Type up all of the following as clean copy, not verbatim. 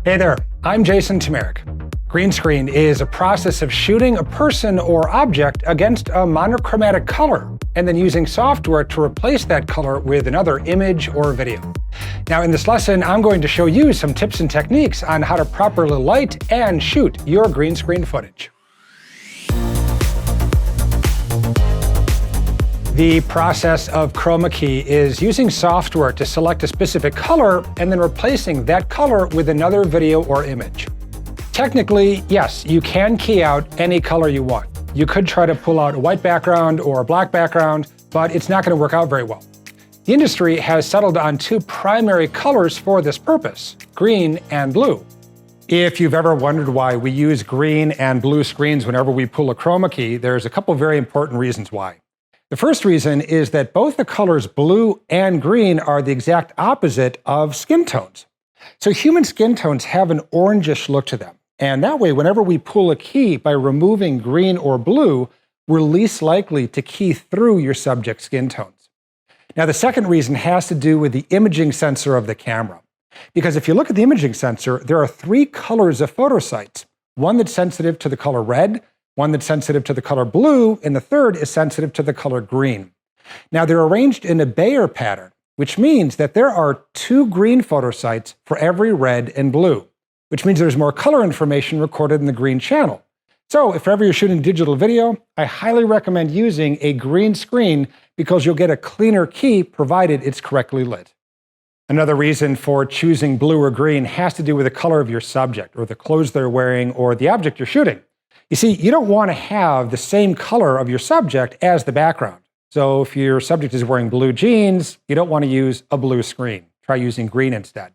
Hey there, I'm Jason Tomaric. Green screen is a process of shooting a person or object against a monochromatic color and then using software to replace that color with another image or video. Now in this lesson, I'm going to show you some tips and techniques on how to properly light and shoot your green screen footage. The process of chroma key is using software to select a specific color and then replacing that color with another video or image. Technically, yes, you can key out any color you want. You could try to pull out a white background or a black background, but it's not going to work out very well. The industry has settled on two primary colors for this purpose, green and blue. If you've ever wondered why we use green and blue screens whenever we pull a chroma key, there's a couple very important reasons why. The first reason is that both the colors blue and green are the exact opposite of skin tones. So human skin tones have an orangish look to them. And that way, whenever we pull a key by removing green or blue, we're least likely to key through your subject's skin tones. Now, the second reason has to do with the imaging sensor of the camera. Because if you look at the imaging sensor, there are three colors of photosites. One that's sensitive to the color red, one that's sensitive to the color blue, and the third is sensitive to the color green. Now, they're arranged in a Bayer pattern, which means that there are two green photosites for every red and blue, which means there's more color information recorded in the green channel. So if ever you're shooting digital video, I highly recommend using a green screen because you'll get a cleaner key provided it's correctly lit. Another reason for choosing blue or green has to do with the color of your subject or the clothes they're wearing or the object you're shooting. You see, you don't want to have the same color of your subject as the background. So if your subject is wearing blue jeans, you don't want to use a blue screen. Try using green instead.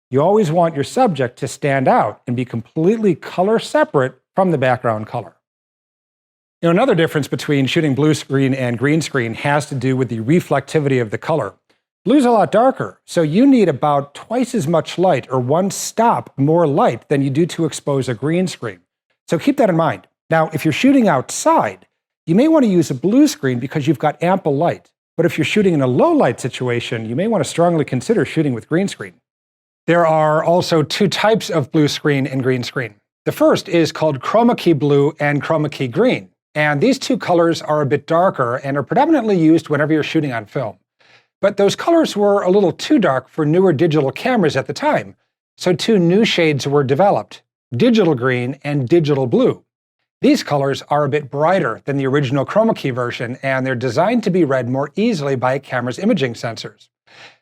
You always want your subject to stand out and be completely color separate from the background color. Another difference between shooting blue screen and green screen has to do with the reflectivity of the color. Blue's a lot darker, so you need about twice as much light or one stop more light than you do to expose a green screen. So keep that in mind. Now, if you're shooting outside, you may want to use a blue screen because you've got ample light. But if you're shooting in a low light situation, you may want to strongly consider shooting with green screen. There are also two types of blue screen and green screen. The first is called chroma key blue and chroma key green. And these two colors are a bit darker and are predominantly used whenever you're shooting on film. But those colors were a little too dark for newer digital cameras at the time. So two new shades were developed, digital green and digital blue. These colors are a bit brighter than the original chroma key version, and they're designed to be read more easily by a camera's imaging sensors.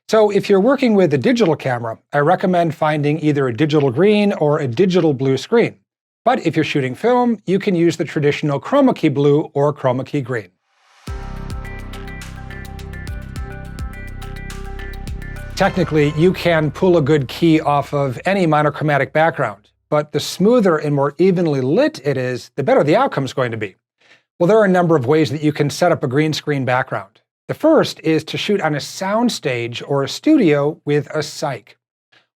So if you're working with a digital camera, I recommend finding either a digital green or a digital blue screen. But if you're shooting film, you can use the traditional chroma key blue or chroma key green. Technically, you can pull a good key off of any monochromatic background. But the smoother and more evenly lit it is, the better the outcome is going to be. Well, there are a number of ways that you can set up a green screen background. The first is to shoot on a soundstage or a studio with a cyc.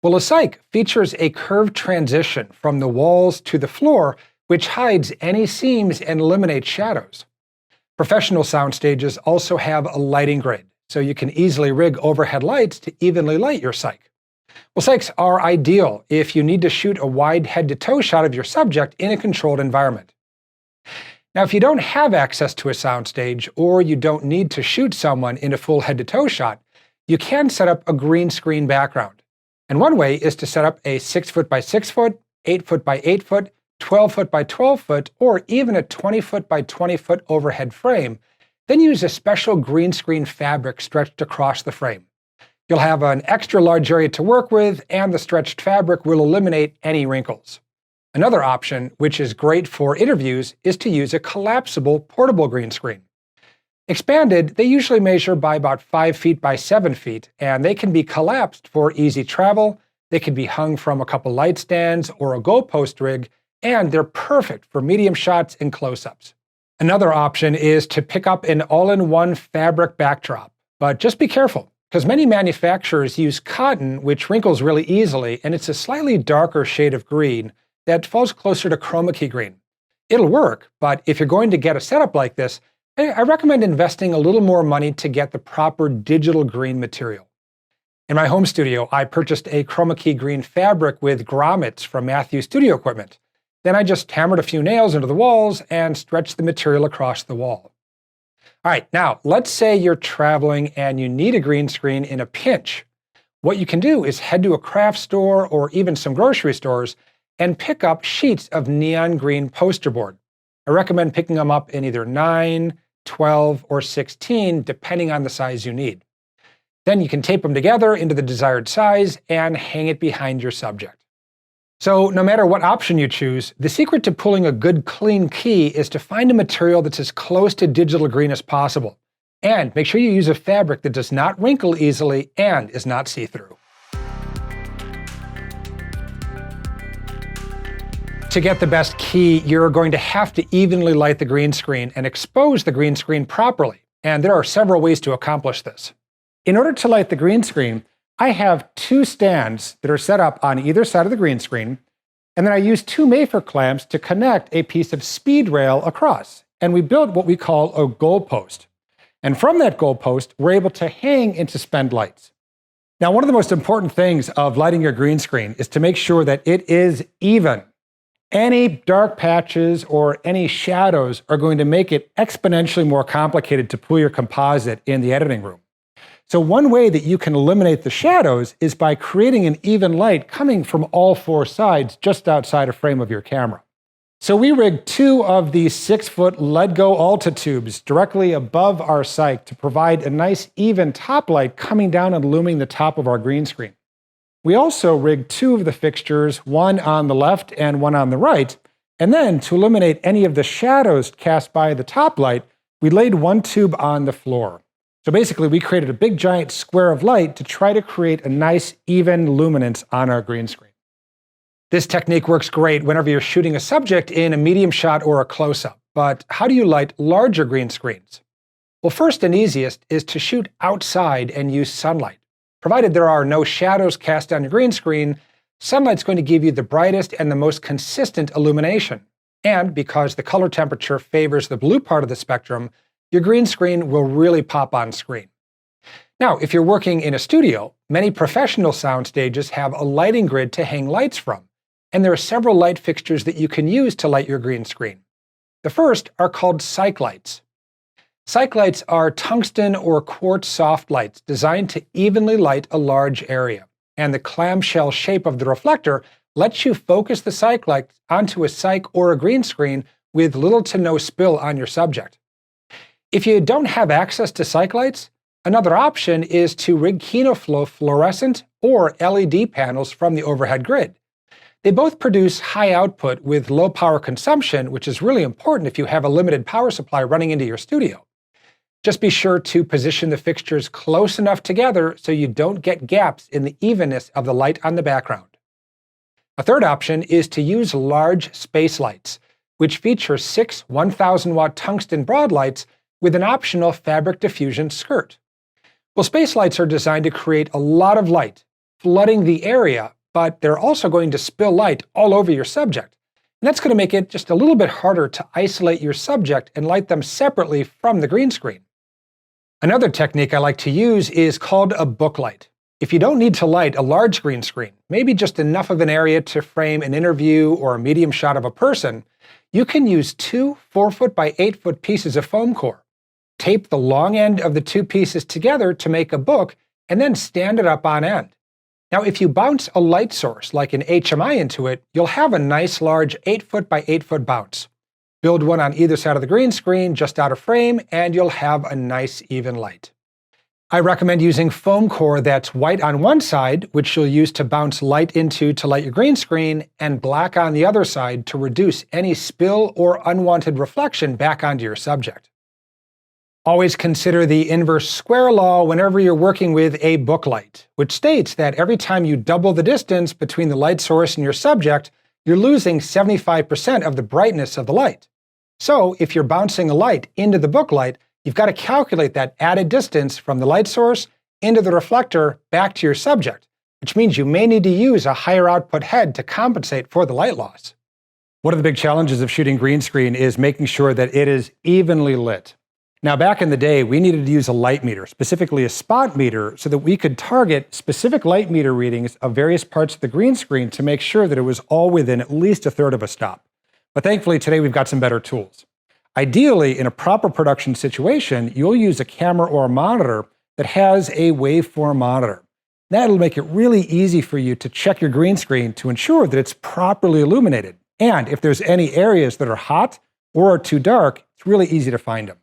Well, a cyc features a curved transition from the walls to the floor, which hides any seams and eliminates shadows. Professional soundstages also have a lighting grid, so you can easily rig overhead lights to evenly light your cyc. Well, cycs are ideal if you need to shoot a wide head-to-toe shot of your subject in a controlled environment. Now, if you don't have access to a soundstage or you don't need to shoot someone in a full head-to-toe shot, you can set up a green screen background. And one way is to set up a 6-foot by 6-foot, 8-foot by 8-foot, 12-foot by 12-foot, or even a 20-foot by 20-foot overhead frame, then use a special green screen fabric stretched across the frame. You'll have an extra large area to work with, and the stretched fabric will eliminate any wrinkles. Another option, which is great for interviews, is to use a collapsible portable green screen. Expanded, they usually measure by about 5 feet by 7 feet, and they can be collapsed for easy travel. They can be hung from a couple light stands or a goalpost rig, and they're perfect for medium shots and close-ups. Another option is to pick up an all-in-one fabric backdrop, but just be careful, because many manufacturers use cotton, which wrinkles really easily, and it's a slightly darker shade of green that falls closer to chroma key green. It'll work, but if you're going to get a setup like this, I recommend investing a little more money to get the proper digital green material. In my home studio, I purchased a chroma key green fabric with grommets from Matthews Studio Equipment. Then I just hammered a few nails into the walls and stretched the material across the wall. All right, now let's say you're traveling and you need a green screen in a pinch. What you can do is head to a craft store or even some grocery stores and pick up sheets of neon green poster board. I recommend picking them up in either 9, 12, or 16, depending on the size you need. Then you can tape them together into the desired size and hang it behind your subject. So no matter what option you choose, the secret to pulling a good clean key is to find a material that's as close to digital green as possible. And make sure you use a fabric that does not wrinkle easily and is not see-through. To get the best key, you're going to have to evenly light the green screen and expose the green screen properly. And there are several ways to accomplish this. In order to light the green screen, I have 2 stands that are set up on either side of the green screen, and then I use 2 Mayfair clamps to connect a piece of speed rail across. And we built what we call a goalpost. And from that goalpost, we're able to hang and suspend lights. Now, one of the most important things of lighting your green screen is to make sure that it is even. Any dark patches or any shadows are going to make it exponentially more complicated to pull your composite in the editing room. So one way that you can eliminate the shadows is by creating an even light coming from all 4 sides just outside a frame of your camera. So we rigged 2 of these 6-foot LEDGO Alta tubes directly above our sight to provide a nice even top light coming down and illuminating the top of our green screen. We also rigged 2 of the fixtures, one on the left and one on the right, and then to eliminate any of the shadows cast by the top light, we laid 1 tube on the floor. So basically, we created a big giant square of light to try to create a nice even luminance on our green screen. This technique works great whenever you're shooting a subject in a medium shot or a close-up. But how do you light larger green screens? Well, first and easiest is to shoot outside and use sunlight. Provided there are no shadows cast on your green screen, sunlight's going to give you the brightest and the most consistent illumination. And because the color temperature favors the blue part of the spectrum, your green screen will really pop on screen. Now, if you're working in a studio, many professional sound stages have a lighting grid to hang lights from, and there are several light fixtures that you can use to light your green screen. The first are called cyc lights. Cyc lights are tungsten or quartz soft lights designed to evenly light a large area, and the clamshell shape of the reflector lets you focus the cyc light onto a cyc or a green screen with little to no spill on your subject. If you don't have access to cyc lights, another option is to rig KinoFlow fluorescent or LED panels from the overhead grid. They both produce high output with low power consumption, which is really important if you have a limited power supply running into your studio. Just be sure to position the fixtures close enough together so you don't get gaps in the evenness of the light on the background. A third option is to use large space lights, which feature 6 1,000-watt tungsten broad lights with an optional fabric diffusion skirt. Well, space lights are designed to create a lot of light, flooding the area, but they're also going to spill light all over your subject. And that's going to make it just a little bit harder to isolate your subject and light them separately from the green screen. Another technique I like to use is called a book light. If you don't need to light a large green screen, maybe just enough of an area to frame an interview or a medium shot of a person, you can use 2 4-foot by 8-foot pieces of foam core. Tape the long end of the 2 pieces together to make a book, and then stand it up on end. Now, if you bounce a light source like an HMI into it, you'll have a nice large 8-foot by 8-foot bounce. Build one on either side of the green screen, just out of frame, and you'll have a nice even light. I recommend using foam core that's white on one side, which you'll use to bounce light into to light your green screen, and black on the other side to reduce any spill or unwanted reflection back onto your subject. Always consider the inverse square law whenever you're working with a book light, which states that every time you double the distance between the light source and your subject, you're losing 75% of the brightness of the light. So if you're bouncing a light into the book light, you've got to calculate that added distance from the light source into the reflector back to your subject, which means you may need to use a higher output head to compensate for the light loss. One of the big challenges of shooting green screen is making sure that it is evenly lit. Now, back in the day, we needed to use a light meter, specifically a spot meter, so that we could target specific light meter readings of various parts of the green screen to make sure that it was all within at least a third of a stop. But thankfully, today we've got some better tools. Ideally, in a proper production situation, you'll use a camera or a monitor that has a waveform monitor. That'll make it really easy for you to check your green screen to ensure that it's properly illuminated. And if there's any areas that are hot or are too dark, it's really easy to find them.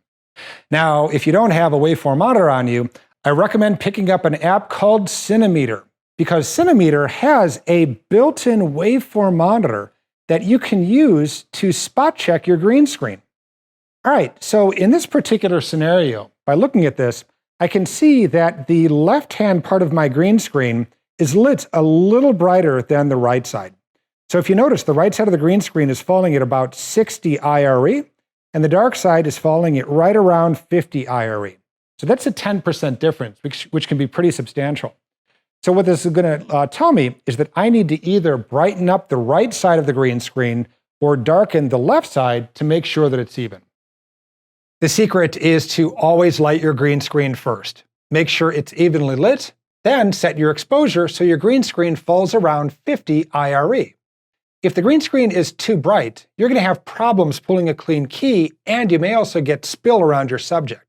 Now, if you don't have a waveform monitor on you, I recommend picking up an app called Cinemeter, because Cinemeter has a built-in waveform monitor that you can use to spot check your green screen. All right, so in this particular scenario, by looking at this, I can see that the left-hand part of my green screen is lit a little brighter than the right side. So if you notice, the right side of the green screen is falling at about 60 IRE, and the dark side is falling at right around 50 IRE. So that's a 10% difference, which can be pretty substantial. So what this is going to tell me is that I need to either brighten up the right side of the green screen or darken the left side to make sure that it's even. The secret is to always light your green screen first. Make sure it's evenly lit, then set your exposure so your green screen falls around 50 IRE. If the green screen is too bright, you're going to have problems pulling a clean key, and you may also get spill around your subject.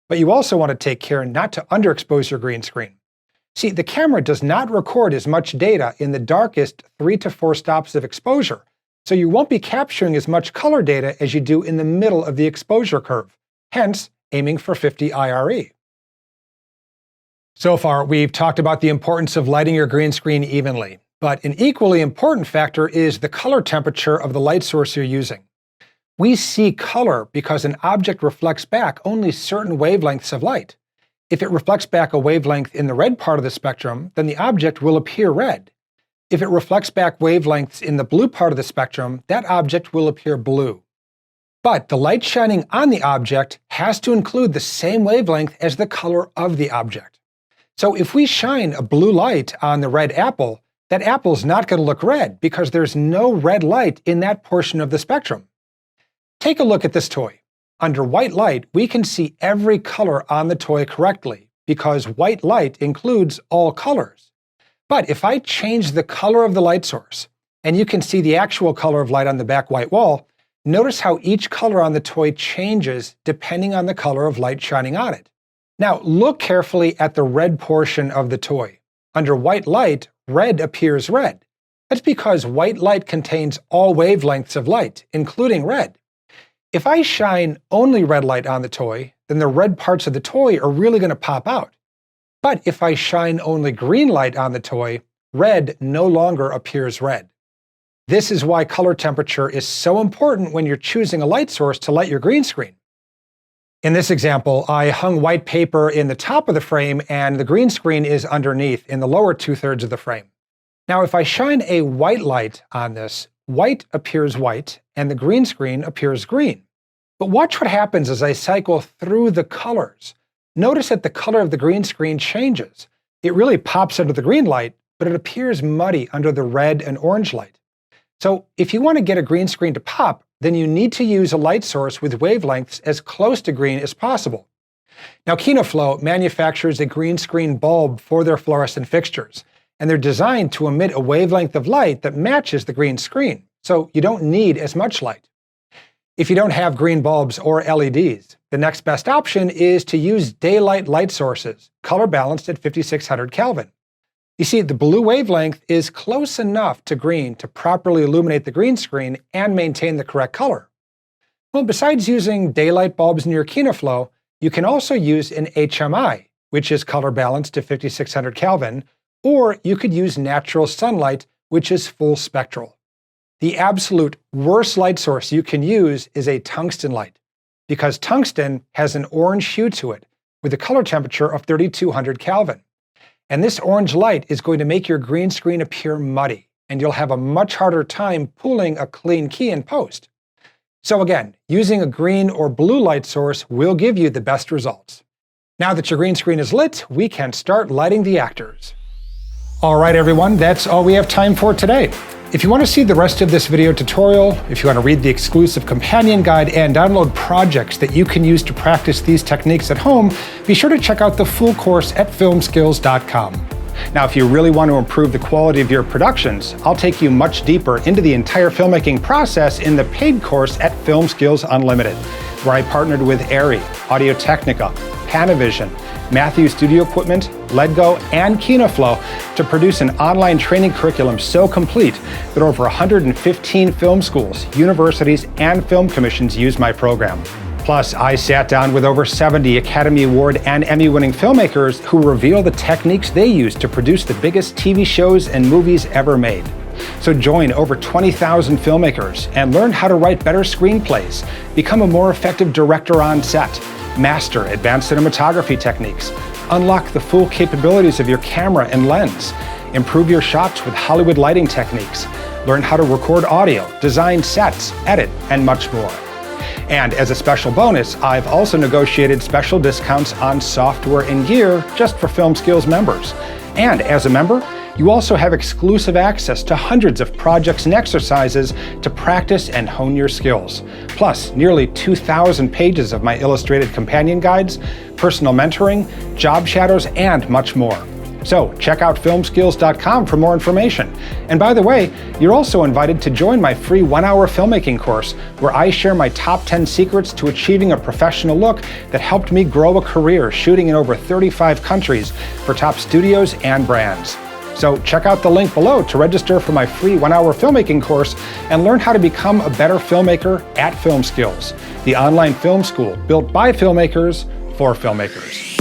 But you also want to take care not to underexpose your green screen. See, the camera does not record as much data in the darkest 3 to 4 stops of exposure, so you won't be capturing as much color data as you do in the middle of the exposure curve, hence aiming for 50 IRE. So far, we've talked about the importance of lighting your green screen evenly. But an equally important factor is the color temperature of the light source you're using. We see color because an object reflects back only certain wavelengths of light. If it reflects back a wavelength in the red part of the spectrum, then the object will appear red. If it reflects back wavelengths in the blue part of the spectrum, that object will appear blue. But the light shining on the object has to include the same wavelength as the color of the object. So if we shine a blue light on the red apple, that apple's not going to look red because there's no red light in that portion of the spectrum. Take a look at this toy. Under white light, we can see every color on the toy correctly because white light includes all colors. But if I change the color of the light source, and you can see the actual color of light on the back white wall, notice how each color on the toy changes depending on the color of light shining on it. Now look carefully at the red portion of the toy. Under white light, red appears red. That's because white light contains all wavelengths of light, including red. If I shine only red light on the toy, then the red parts of the toy are really going to pop out. But if I shine only green light on the toy, red no longer appears red. This is why color temperature is so important when you're choosing a light source to light your green screen. In this example, I hung white paper in the top of the frame and the green screen is underneath in the lower 2/3 of the frame. Now, if I shine a white light on this, white appears white and the green screen appears green. But watch what happens as I cycle through the colors. Notice that the color of the green screen changes. It really pops under the green light, but it appears muddy under the red and orange light. So if you want to get a green screen to pop, then you need to use a light source with wavelengths as close to green as possible. Now, KinoFlow manufactures a green screen bulb for their fluorescent fixtures, and they're designed to emit a wavelength of light that matches the green screen, so you don't need as much light. If you don't have green bulbs or LEDs, the next best option is to use daylight light sources, color balanced at 5600 Kelvin. You see, the blue wavelength is close enough to green to properly illuminate the green screen and maintain the correct color. Well, besides using daylight bulbs in your KinoFlow, you can also use an HMI, which is color balanced to 5600 Kelvin, or you could use natural sunlight, which is full spectral. The absolute worst light source you can use is a tungsten light, because tungsten has an orange hue to it with a color temperature of 3200 Kelvin. And this orange light is going to make your green screen appear muddy, and you'll have a much harder time pulling a clean key in post. So again, using a green or blue light source will give you the best results. Now that your green screen is lit, we can start lighting the actors. All right, everyone, that's all we have time for today. If you want to see the rest of this video tutorial, if you want to read the exclusive companion guide and download projects that you can use to practice these techniques at home, be sure to check out the full course at FilmSkills.com. Now, if you really want to improve the quality of your productions, I'll take you much deeper into the entire filmmaking process in the paid course at FilmSkills Unlimited, where I partnered with Arri, Audio-Technica, Panavision, Matthew Studio Equipment, Ledgo, and KinoFlow to produce an online training curriculum so complete that over 115 film schools, universities, and film commissions use my program. Plus, I sat down with over 70 Academy Award and Emmy-winning filmmakers who reveal the techniques they use to produce the biggest TV shows and movies ever made. So join over 20,000 filmmakers and learn how to write better screenplays, become a more effective director on set, master advanced cinematography techniques, unlock the full capabilities of your camera and lens, improve your shots with Hollywood lighting techniques, learn how to record audio, design sets, edit, and much more. And as a special bonus, I've also negotiated special discounts on software and gear just for FilmSkills members. And as a member, you also have exclusive access to hundreds of projects and exercises to practice and hone your skills. Plus, nearly 2,000 pages of my illustrated companion guides, personal mentoring, job shadows, and much more. So check out FilmSkills.com for more information. And by the way, you're also invited to join my free 1-hour filmmaking course, where I share my top 10 secrets to achieving a professional look that helped me grow a career shooting in over 35 countries for top studios and brands. So check out the link below to register for my free 1-hour filmmaking course and learn how to become a better filmmaker at FilmSkills, the online film school built by filmmakers for filmmakers.